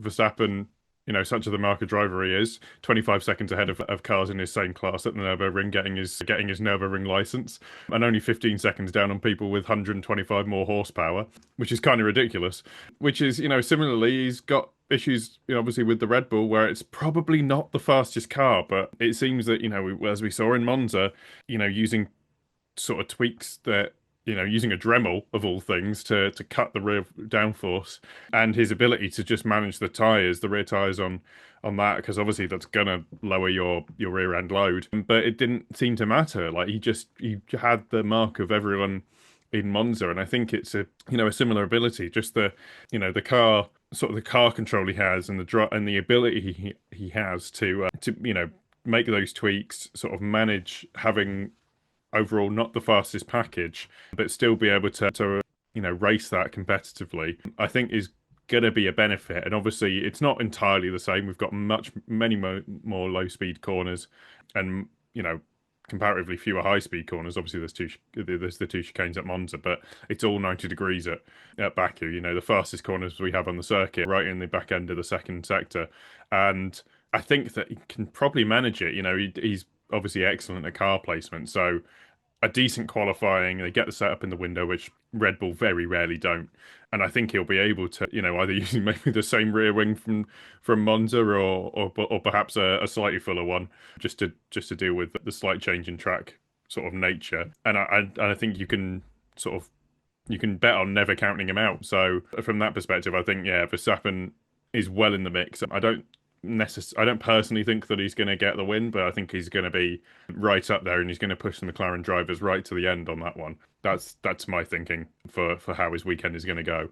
Verstappen, such a the marker driver he is, 25 seconds ahead of cars in his same class at the Nürburgring, getting his Nürburgring license, and only 15 seconds down on people with 125 more horsepower, which is kind of ridiculous. Which is, similarly, he's got issues, obviously with the Red Bull, where it's probably not the fastest car, but it seems that, as we saw in Monza, using sort of tweaks that using a Dremel of all things to cut the rear downforce, and his ability to just manage the rear tires on that, because obviously that's gonna lower your rear end load. But it didn't seem to matter. Like he had the mark of everyone in Monza, and I think it's a similar ability. Just the car, sort of the car control he has, and the ability he has to make those tweaks, sort of manage having overall not the fastest package, but still be able to race that competitively, I think is going to be a benefit. And obviously, it's not entirely the same. We've got many more low speed corners, and comparatively fewer high speed corners. Obviously, there's the two chicanes at Monza, but it's all 90 degrees at Baku. The fastest corners we have on the circuit, right in the back end of the second sector, and I think that he can probably manage it. He's obviously excellent at car placement, so a decent qualifying. They get the setup in the window, which Red Bull very rarely don't. And I think he'll be able to, either using maybe the same rear wing from Monza, or perhaps a slightly fuller one, just to deal with the slight change in track sort of nature. And I think you can bet on never counting him out. So from that perspective, I think Verstappen is well in the mix. I don't personally think that he's going to get the win, but I think he's going to be right up there, and he's going to push the McLaren drivers right to the end on that one. That's my thinking for how his weekend is going to go.